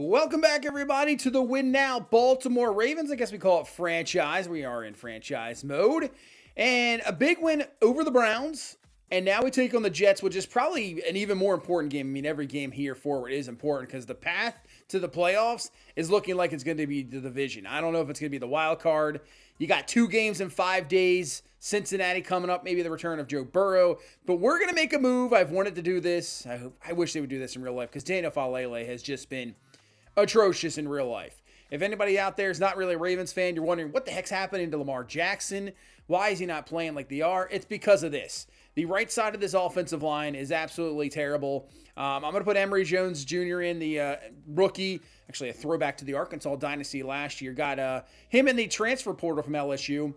Welcome back, everybody, to the Win Now Baltimore Ravens. I guess we call it franchise. We are in franchise mode. And a big win over the Browns. And now we take on the Jets, which is probably an even more important game. I mean, every game here forward is important because the path to the playoffs is looking like it's going to be the division. I don't know if it's going to be the wild card. You got 2 games in 5 days. Cincinnati coming up, maybe the return of Joe Burrow. But we're going to make a move. I've wanted to do this. I wish they would do this in real life because Daniel Falele has just been atrocious in real life. If anybody out there is not really a Ravens fan, you're wondering what the heck's happening to Lamar Jackson? Why is he not playing like they are? It's because of this. The right side of this offensive line is absolutely terrible. I'm going to put Emory Jones Jr. in, the rookie, actually a throwback to the Arkansas dynasty last year. Got him in the transfer portal from LSU.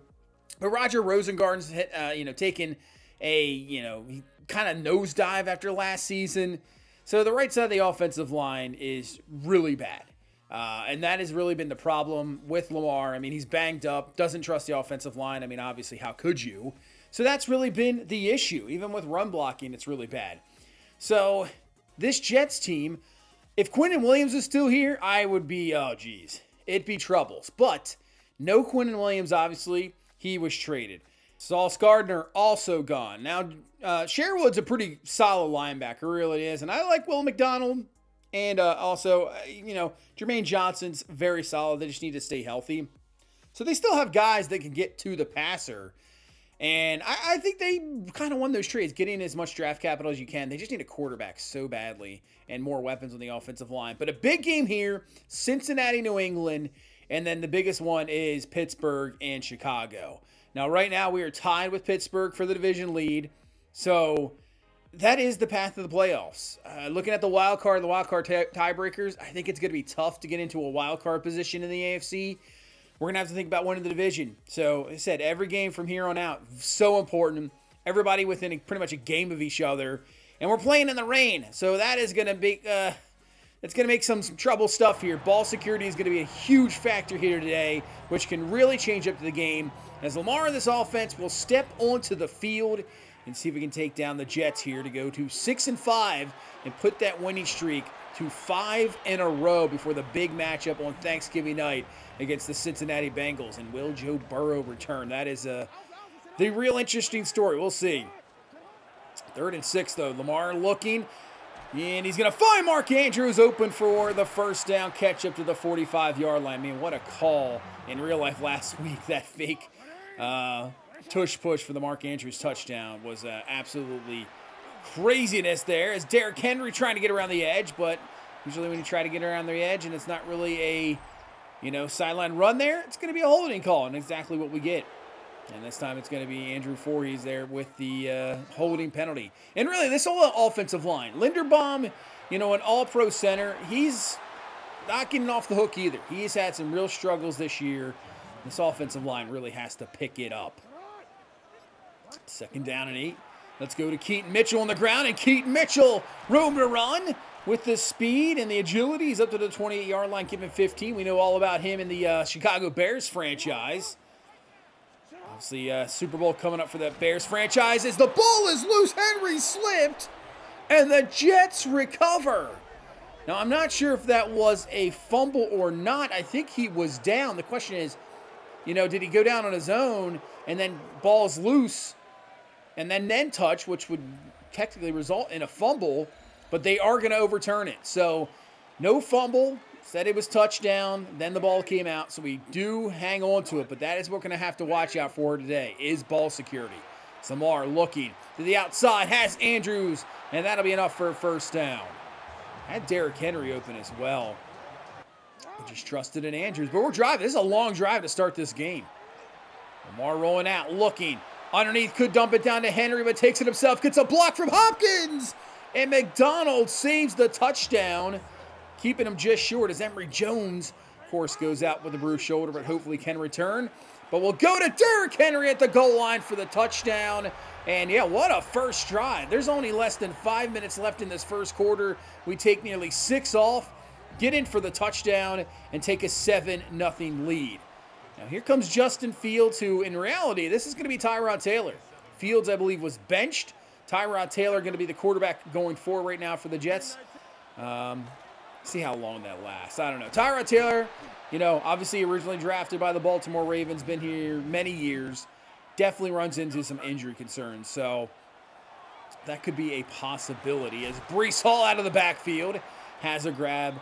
But Roger Rosengarten's taken a kind of nosedive after last season. So the right side of the offensive line is really bad. And that has really been the problem with Lamar. I mean, he's banged up, doesn't trust the offensive line. I mean, obviously, how could you? So that's really been the issue. Even with run blocking, it's really bad. So this Jets team, if Quinnen Williams is still here, I would be, it'd be troubles. But no Quinnen Williams, obviously. He was traded. Sauce Gardner also gone. Now, Sherwood's a pretty solid linebacker, really is. And I like Will McDonald. And also, Jermaine Johnson's very solid. They just need to stay healthy. So they still have guys that can get to the passer. And I think they kind of won those trades, getting as much draft capital as you can. They just need a quarterback so badly and more weapons on the offensive line. But a big game here, Cincinnati, New England. And then the biggest one is Pittsburgh and Chicago. Now, right now, we are tied with Pittsburgh for the division lead. So that is the path to the playoffs. Looking at the wild card tiebreakers, I think it's going to be tough to get into a wild card position in the AFC. We're going to have to think about winning the division. So, like I said, every game from here on out, so important. Everybody within pretty much a game of each other. And we're playing in the rain. So that is going to be, it's going to make some trouble stuff here. Ball security is going to be a huge factor here today, which can really change up the game. As Lamar and this offense will step onto the field and see if we can take down the Jets here to go to 6-5 and put that winning streak to 5 in a row before the big matchup on Thanksgiving night against the Cincinnati Bengals. And will Joe Burrow return? That is the real interesting story. We'll see. 3rd and 6, though. Lamar looking, and he's going to find Mark Andrews open for the first down catch up to the 45-yard line. I mean, what a call in real life last week. That fake tush push for the Mark Andrews touchdown was absolutely craziness there, as Derrick Henry trying to get around the edge, but usually when you try to get around the edge and it's not really a sideline run there, it's going to be a holding call, and exactly what we get. And this time it's going to be Andrew Voorhees there with the holding penalty. And really, this whole offensive line, Linderbaum, an all-pro center, he's not getting off the hook either. He's had some real struggles this year. This offensive line really has to pick it up. 2nd down and 8. Let's go to Keaton Mitchell on the ground, and Keaton Mitchell room to run with the speed and the agility. He's up to the 28-yard line, giving 15. We know all about him in the Chicago Bears franchise. Obviously, Super Bowl coming up for the Bears franchise as the ball is loose. Henry slipped, and the Jets recover. Now, I'm not sure if that was a fumble or not. I think he was down. The question is, did he go down on his own and then ball's loose and then touch, which would technically result in a fumble, but they are going to overturn it. So no fumble, said it was touchdown, then the ball came out, so we do hang on to it, but that is what we're going to have to watch out for today, is ball security. Lamar looking to the outside, has Andrews, and that'll be enough for a first down. Had Derrick Henry open as well. We just trusted in Andrews, but we're driving. This is a long drive to start this game. Lamar rolling out, looking. Underneath, could dump it down to Henry, but takes it himself. Gets a block from Hopkins. And McDonald saves the touchdown, keeping him just short as Emory Jones, of course, goes out with a bruised shoulder, but hopefully can return. But we'll go to Derrick Henry at the goal line for the touchdown. And yeah, what a first drive. There's only less than 5 minutes left in this first quarter. We take nearly 6 off, get in for the touchdown, and take a 7-0 lead. Now here comes Justin Fields, who in reality, this is going to be Tyrod Taylor. Fields, I believe, was benched. Tyrod Taylor going to be the quarterback going forward right now for the Jets. See how long that lasts. I don't know. Tyrod Taylor, obviously originally drafted by the Baltimore Ravens, been here many years. Definitely runs into some injury concerns. So that could be a possibility as Breece Hall out of the backfield has a grab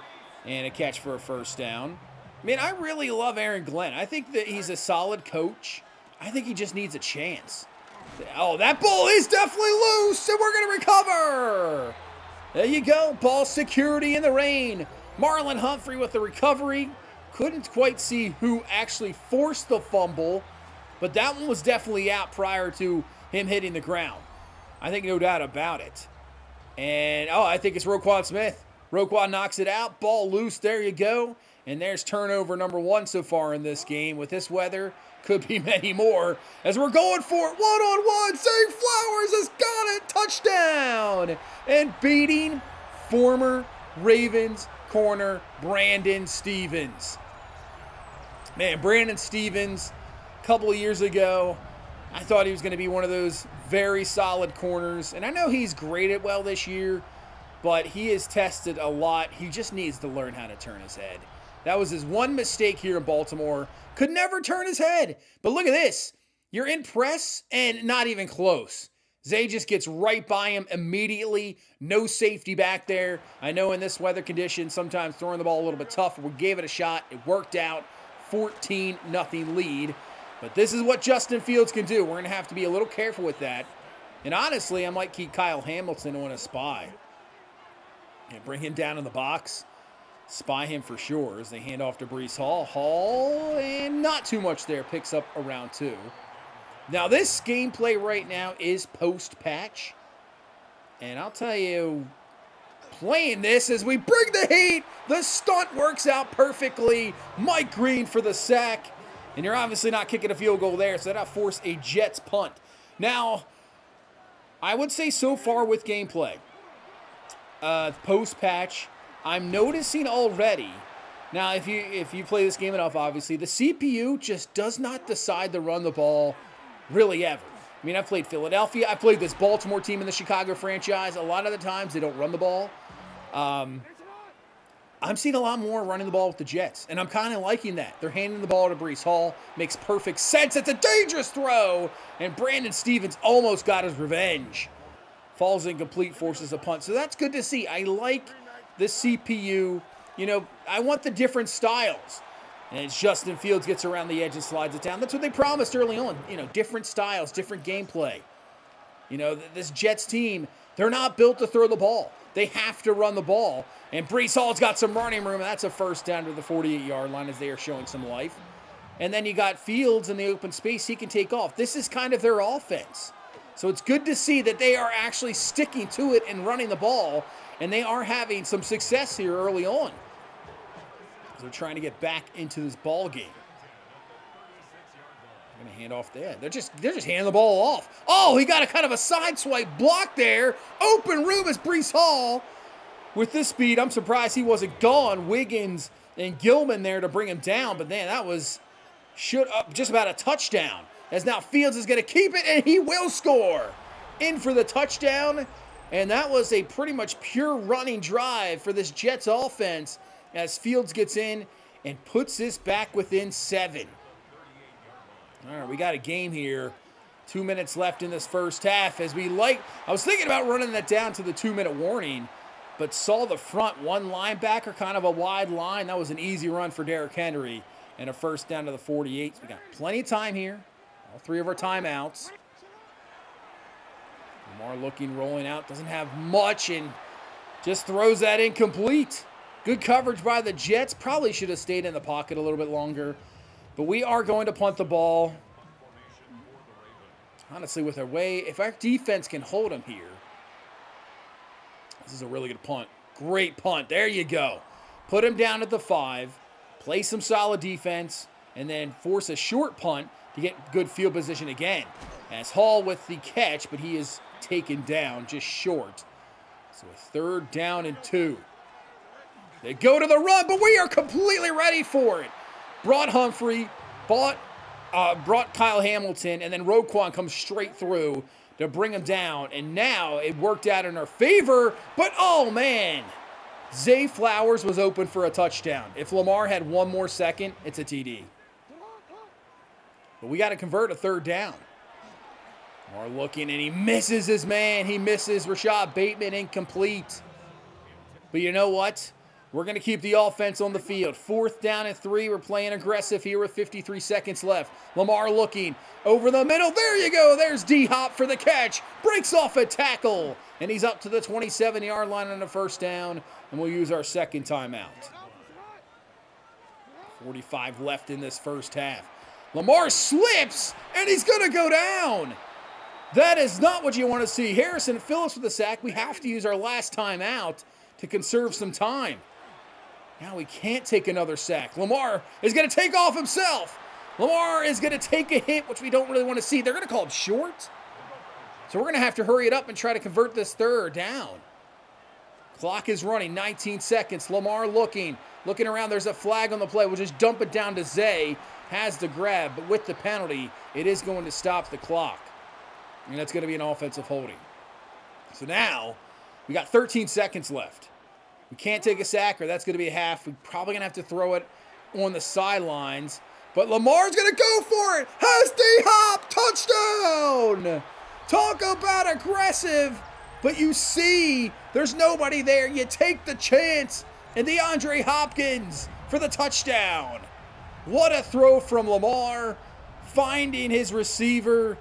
and a catch for a first down. Man, I really love Aaron Glenn. I think that he's a solid coach. I think he just needs a chance. Oh, that ball is definitely loose, and we're going to recover. There you go. Ball security in the rain. Marlon Humphrey with the recovery. Couldn't quite see who actually forced the fumble, but that one was definitely out prior to him hitting the ground. I think no doubt about it. And, I think it's Roquan Smith. Roquan knocks it out. Ball loose. There you go. And there's turnover number 1 so far in this game. With this weather, could be many more. As we're going for it. One-on-one. Zay Flowers has got it. Touchdown. And beating former Ravens corner Brandon Stephens. Man, Brandon Stephens, a couple of years ago, I thought he was going to be one of those very solid corners. And I know he's graded well this year, but he has tested a lot. He just needs to learn how to turn his head. That was his one mistake here in Baltimore. Could never turn his head. But look at this. You're in press and not even close. Zay just gets right by him immediately. No safety back there. I know in this weather condition, sometimes throwing the ball a little bit tough. We gave it a shot. It worked out. 14-0 lead. But this is what Justin Fields can do. We're going to have to be a little careful with that. And honestly, I might keep Kyle Hamilton on a spy. And bring him down in the box. Spy him for sure as they hand off to Breece Hall. Hall, and not too much there. Picks up around 2. Now, this gameplay right now is post-patch. And I'll tell you, playing this as we bring the heat, the stunt works out perfectly. Mike Green for the sack. And you're obviously not kicking a field goal there, so that'll force a Jets punt. Now, I would say so far with gameplay, post-patch, I'm noticing already. Now, if you play this game enough, obviously, the CPU just does not decide to run the ball really ever. I mean, I've played Philadelphia. I played this Baltimore team in the Chicago franchise. A lot of the times, they don't run the ball. I'm seeing a lot more running the ball with the Jets, and I'm kind of liking that. They're handing the ball to Breece Hall. Makes perfect sense. It's a dangerous throw, and Brandon Stephens almost got his revenge. Falls incomplete, forces a punt. So that's good to see. I like the CPU. I want the different styles. And as Justin Fields gets around the edge and slides it down, that's what they promised early on. Different styles, different gameplay. This Jets team, they're not built to throw the ball. They have to run the ball. And Breece Hall's got some running room, and that's a first down to the 48-yard line as they are showing some life. And then you got Fields in the open space. He can take off. This is kind of their offense. So it's good to see that they are actually sticking to it and running the ball, and they are having some success here early on. They're trying to get back into this ball game. I'm going to hand off there. They're just handing the ball off. Oh, he got a kind of a side swipe block there. Open room is Breece Hall. With this speed, I'm surprised he wasn't gone. Wiggins and Gilman there to bring him down. But man, that was just about a touchdown. As now Fields is going to keep it, and he will score. In for the touchdown. And that was a pretty much pure running drive for this Jets offense as Fields gets in and puts this back within 7. All right, we got a game here. 2 minutes left in this first half. I was thinking about running that down to the 2-minute warning, but saw the front one linebacker, kind of a wide line. That was an easy run for Derrick Henry and a first down to the 48. So we got plenty of time here. All 3 of our timeouts. Lamar looking, rolling out. Doesn't have much and just throws that incomplete. Good coverage by the Jets. Probably should have stayed in the pocket a little bit longer. But we are going to punt the ball. Honestly, with our way, if our defense can hold them here, this is a really good punt. Great punt. There you go. Put him down at the 5. Play some solid defense. And then force a short punt to get good field position again. As Hall with the catch, but he is taken down just short. So a 3rd down and 2. They go to the run, but we are completely ready for it. Brought Humphrey, brought Kyle Hamilton, and then Roquan comes straight through to bring him down. And now it worked out in our favor, but oh man, Zay Flowers was open for a touchdown. If Lamar had one more second, it's a TD. But we got to convert a third down. Lamar looking, and he misses his man. He misses Rashad Bateman, incomplete. But you know what? We're going to keep the offense on the field. 4th down and 3. We're playing aggressive here with 53 seconds left. Lamar looking over the middle. There you go. There's D-Hop for the catch. Breaks off a tackle. And he's up to the 27-yard line on the first down. And we'll use our second timeout. 45 left in this first half. Lamar slips, and he's going to go down. That is not what you want to see. Harrison Phillips with the sack. We have to use our last timeout to conserve some time. Now we can't take another sack. Lamar is going to take off himself. Lamar is going to take a hit, which we don't really want to see. They're going to call it short. So we're going to have to hurry it up and try to convert this third down. Clock is running, 19 seconds. Lamar looking around. There's a flag on the play. We'll just dump it down to Zay. Has the grab, but with the penalty, it is going to stop the clock. And that's going to be an offensive holding. So now, we got 13 seconds left. We can't take a sack, or that's going to be a half. We're probably going to have to throw it on the sidelines. But Lamar's going to go for it. Has D-Hop. Touchdown. Talk about aggressive. But you see, there's nobody there. You take the chance. And DeAndre Hopkins for the touchdown. What a throw from Lamar. Finding his receiver.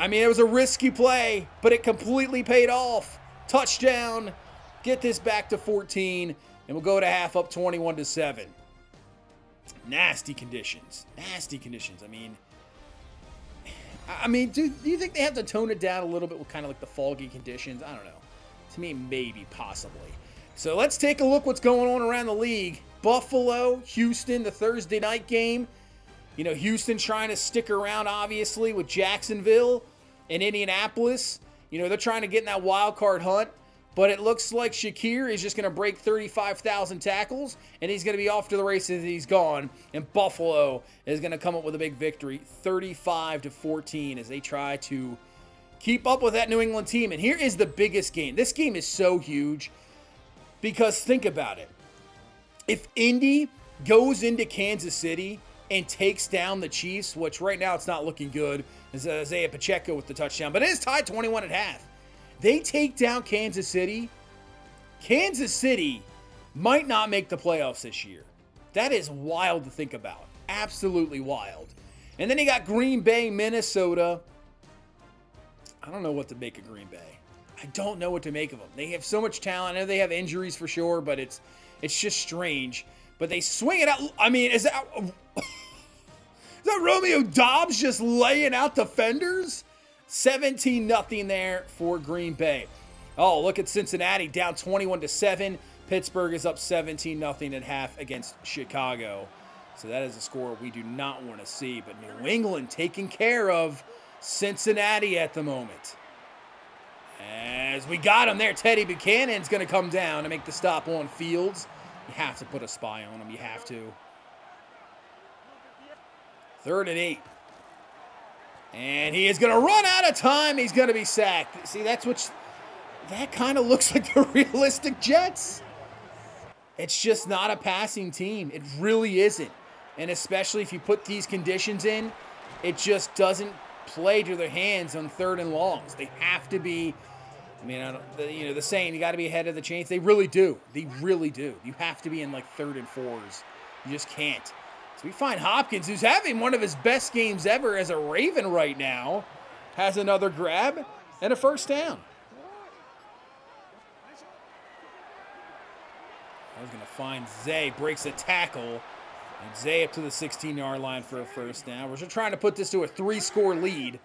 I mean, it was a risky play, but it completely paid off. Touchdown. Get this back to 14, and we'll go to half up 21-7. Nasty conditions. Nasty conditions. I mean, do you think they have to tone it down a little bit with kind of like the foggy conditions? I don't know. To me, maybe, possibly. So let's take a look what's going on around the league. Buffalo, Houston, the Thursday night game. You know, Houston trying to stick around, obviously, with Jacksonville and Indianapolis. You know, they're trying to get in that wild card hunt. But it looks like Shakir is just going to break 35,000 tackles, and he's going to be off to the races. He's gone. And Buffalo is going to come up with a big victory, 35-14, as they try to keep up with that New England team. And here is the biggest game. This game is so huge because think about it. If Indy goes into Kansas City and takes down the Chiefs, which right now it's not looking good, as Isaiah Pacheco with the touchdown, but it is tied 21 at half. They take down Kansas City. Kansas City might not make the playoffs this year. That is wild to think about. Absolutely wild. And then you got Green Bay, Minnesota. I don't know what to make of Green Bay. I don't know what to make of them. They have so much talent. I know they have injuries for sure, but it's just strange. But they swing it out. I mean, is that Romeo Doubs just laying out defenders? 17-0 there for Green Bay. Oh, look at Cincinnati down 21-7. Pittsburgh is up 17-0 at half against Chicago. So that is a score we do not want to see. But New England taking care of Cincinnati at the moment. As we got him there, Teddy Buchanan's going to come down to make the stop on Fields. You have to put a spy on him. You have to. 3rd and 8. And he is going to run out of time. He's going to be sacked. See, that kind of looks like the realistic Jets. It's just not a passing team. It really isn't. And especially if you put these conditions in, it just doesn't play to their hands on 3rd and longs. They have to be, the saying, you got to be ahead of the chains. They really do. They really do. You have to be in like 3rd and 4s. You just can't. We find Hopkins, who's having one of his best games ever as a Raven right now, has another grab and a first down. I was going to find Zay, breaks a tackle, and Zay up to the 16-yard line for a first down. We're just trying to put this to a 3-score lead.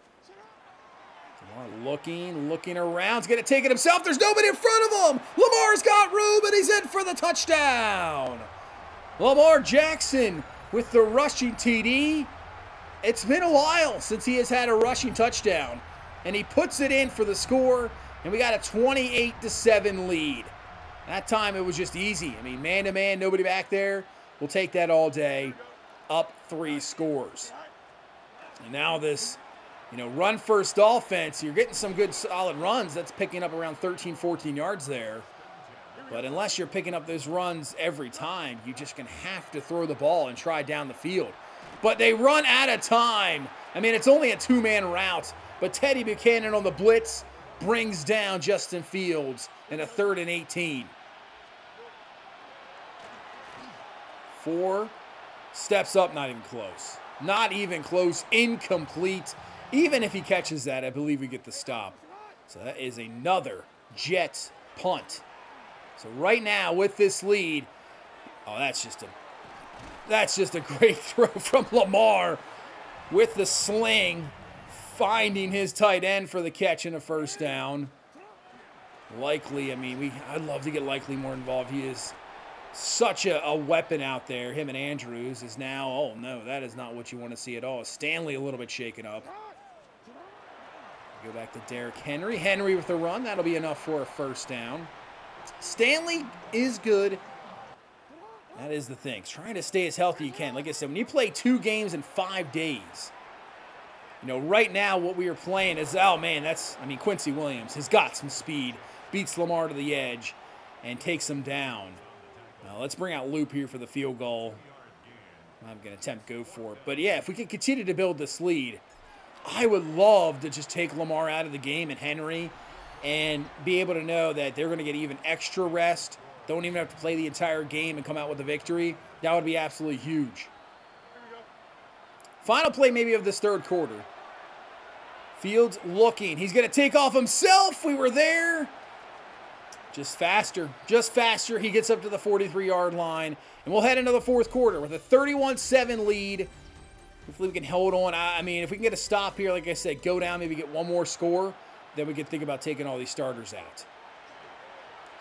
Lamar looking around. He's going to take it himself. There's nobody in front of him. Lamar's got room, and he's in for the touchdown. Lamar Jackson with the rushing TD. It's been a while since he has had a rushing touchdown. And he puts it in for the score. And we got a 28-7 lead. That time it was just easy. I mean, man-to-man, nobody back there. We'll take that all day. Up 3 scores. And now this, run-first offense. You're getting some good solid runs. That's picking up around 13, 14 yards there. But unless you're picking up those runs every time, you're just going to have to throw the ball and try down the field. But they run out of time. I mean, it's only a two-man route. But Teddy Buchanan on the blitz brings down Justin Fields in a 3rd and 18. 4 steps up, not even close. Not even close, incomplete. Even if he catches that, I believe we get the stop. So that is another Jets punt. So right now with this lead, oh, that's just a great throw from Lamar with the sling, finding his tight end for the catch and a first down. Likely, I mean, I'd love to get Likely more involved. He is such a weapon out there. Him and Andrews is now, oh no, that is not what you want to see at all. Stanley a little bit shaken up. Go back to Derrick Henry. Henry with the run. That'll be enough for a first down. Stanley is good. That is the thing. Trying to stay as healthy you can. Like I said, when you play 2 games in 5 days, you know, right now what we are playing is, oh man, Quincy Williams has got some speed. Beats Lamar to the edge and takes him down. Now let's bring out Loop here for the field goal. I'm going to attempt go for it. But yeah, if we can continue to build this lead, I would love to just take Lamar out of the game and Henry and be able to know that they're going to get even extra rest. Don't even have to play the entire game and come out with a victory. That would be absolutely huge. Final play maybe of this 3rd quarter. Fields looking. He's going to take off himself. We were there. Just faster. He gets up to the 43-yard line. And we'll head into the 4th quarter with a 31-7 lead. Hopefully we can hold on. I mean, if we can get a stop here, like I said, go down, maybe get one more score, then we can think about taking all these starters out.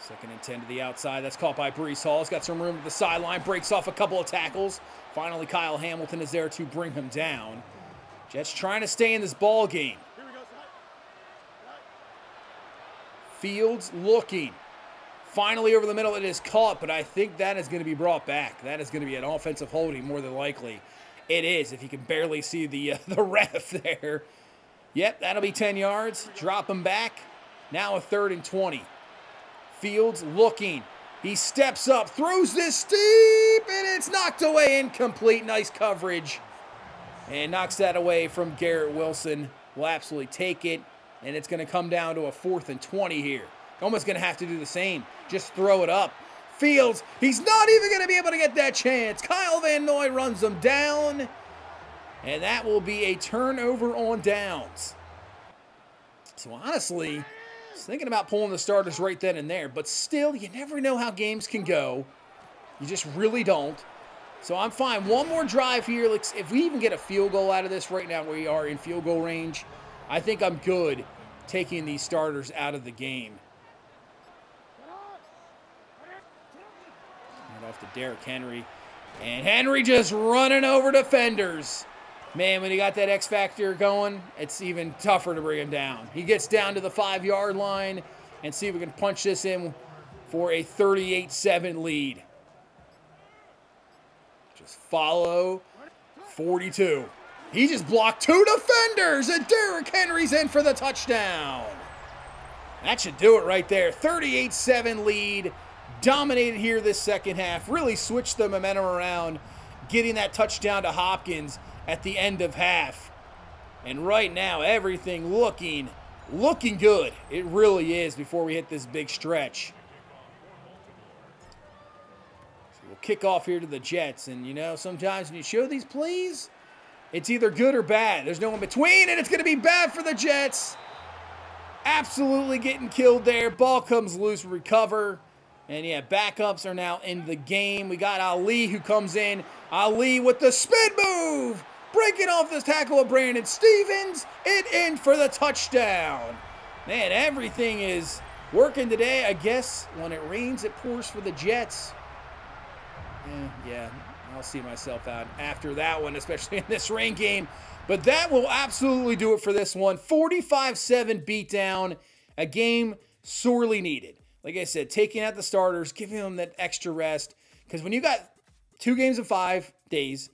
2nd and 10 to the outside. That's caught by Breece Hall. He's got some room at the sideline. Breaks off a couple of tackles. Finally, Kyle Hamilton is there to bring him down. Jets trying to stay in this ball game. Fields looking. Finally over the middle, it is caught, but I think that is going to be brought back. That is going to be an offensive holding more than likely. It is, if you can barely see the ref there. Yep, that'll be 10 yards. Drop him back. Now a 3rd and 20. Fields looking. He steps up, throws this steep, and it's knocked away. Incomplete. Nice coverage. And knocks that away from Garrett Wilson. Will absolutely take it. And it's going to come down to a 4th and 20 here. Almost going to have to do the same. Just throw it up. Fields, he's not even going to be able to get that chance. Kyle Van Noy runs him down. And that will be a turnover on downs. So honestly, I was thinking about pulling the starters right then and there. But still, you never know how games can go. You just really don't. So I'm fine. One more drive here. If we even get a field goal out of this right now, we are in field goal range. I think I'm good taking these starters out of the game. Hand off to Derrick Henry. And Henry just running over defenders. Man, when he got that X factor going, it's even tougher to bring him down. He gets down to the 5-yard line and see if we can punch this in for a 38-7 lead. Just follow 42. He just blocked 2 defenders, and Derrick Henry's in for the touchdown. That should do it right there. 38-7 lead. Dominated here this second half. Really switched the momentum around, getting that touchdown to Hopkins at the end of half. And right now, everything looking good. It really is before we hit this big stretch. So we'll kick off here to the Jets. And, you know, sometimes when you show these plays, it's either good or bad. There's no in between, and it's going to be bad for the Jets. Absolutely getting killed there. Ball comes loose, recover. And, yeah, backups are now in the game. We got Ali who comes in. Ali with the spin move. Breaking off this tackle of Brandon Stevens. It in for the touchdown. Man, everything is working today. I guess when it rains, it pours for the Jets. Yeah, I'll see myself out after that one, especially in this rain game. But that will absolutely do it for this one. 45-7 beatdown. A game sorely needed. Like I said, taking out the starters, giving them that extra rest. Because when you got 2 games in 5 days,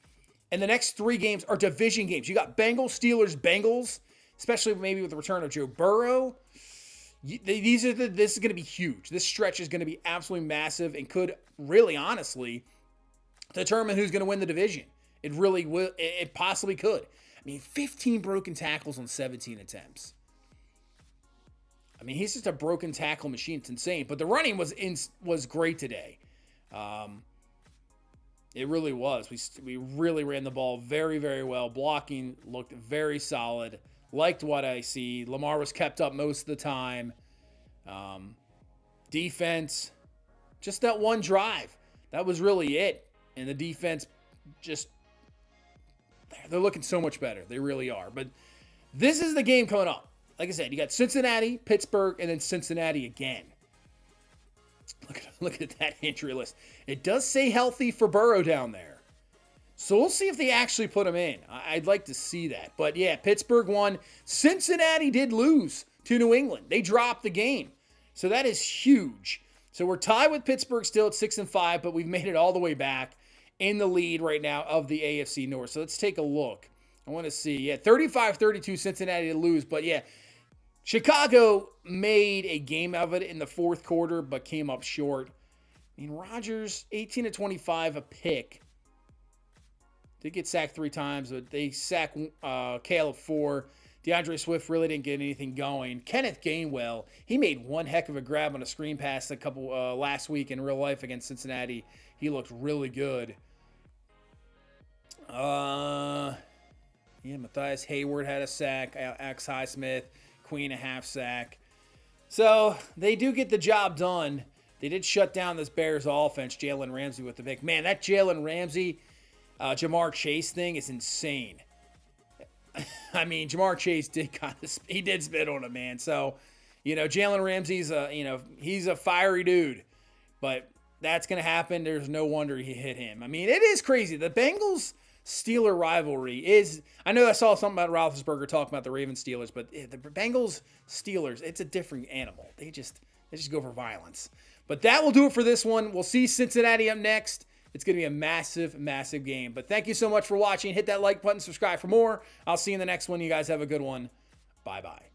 and the next 3 games are division games. You got Bengals, Steelers, Bengals, especially maybe with the return of Joe Burrow. This is going to be huge. This stretch is going to be absolutely massive and could really, honestly, determine who's going to win the division. It really will. It possibly could. I mean, 15 broken tackles on 17 attempts. I mean, he's just a broken tackle machine. It's insane. But the running was great today. It really was. We really ran the ball very, very well. Blocking looked very solid. Liked what I see. Lamar was kept up most of the time. Defense, just that one drive. That was really it. And the defense just, they're looking so much better. They really are. But this is the game coming up. Like I said, you got Cincinnati, Pittsburgh, and then Cincinnati again. Look at that injury list. It does say healthy for Burrow down there. So we'll see if they actually put him in. I'd like to see that. But yeah, Pittsburgh won. Cincinnati did lose to New England. They dropped the game. So that is huge. So we're tied with Pittsburgh still at 6-5, but we've made it all the way back in the lead right now of the AFC North. So let's take a look. I want to see. Yeah, 35-32 Cincinnati to lose. But yeah, Chicago made a game of it in the fourth quarter, but came up short. I mean, Rodgers, 18-25, a pick. Did get sacked 3 times, but they sacked Caleb 4. DeAndre Swift really didn't get anything going. Kenneth Gainwell, he made one heck of a grab on a screen pass last week in real life against Cincinnati. He looked really good. Yeah, Matthias Hayward had a sack. Alex Highsmith, Queen a half sack. So they do get the job done. They did shut down this Bears offense. Jalen Ramsey with the pick. Man, that Jalen Ramsey, Jamar Chase thing is insane. I mean, Jamar Chase did spit on him, man. So, Jalen Ramsey's he's a fiery dude, but that's going to happen. There's no wonder he hit him. I mean, it is crazy. The Bengals-Steeler rivalry is, I know I saw something about Roethlisberger talking about the Ravens-Steelers, but the Bengals-Steelers, it's a different animal. They just go for violence. But that will do it for this one. We'll see Cincinnati up next. It's going to be a massive, massive game. But thank you so much for watching. Hit that like button, subscribe for more. I'll see you in the next one. You guys have a good one. Bye-bye.